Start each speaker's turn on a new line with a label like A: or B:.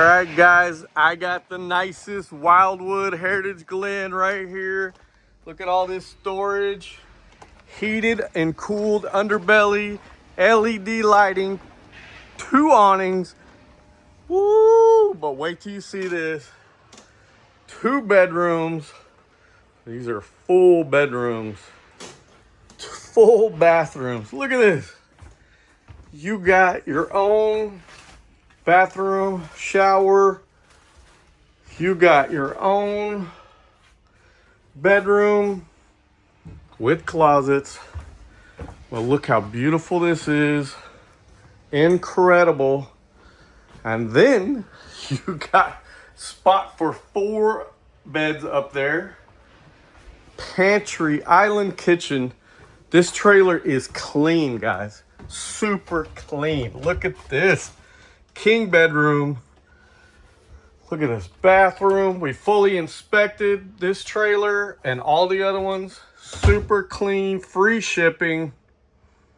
A: All right, guys, I got the nicest Wildwood Heritage Glen right here. Look at all this storage, heated and cooled underbelly, LED lighting, 2 awnings. Woo! But wait till you see this. 2 bedrooms. These are full bedrooms. Full bathrooms. Look at this. You got your own bathroom, shower. You got your own bedroom with closets. Well, look how beautiful this is. Incredible. And then you got spot for 4 beds up there. Pantry, island kitchen. This trailer is clean, guys. Super clean. Look at this. King bedroom. Look at this bathroom. We fully inspected this trailer and all the other ones. Super clean, free shipping.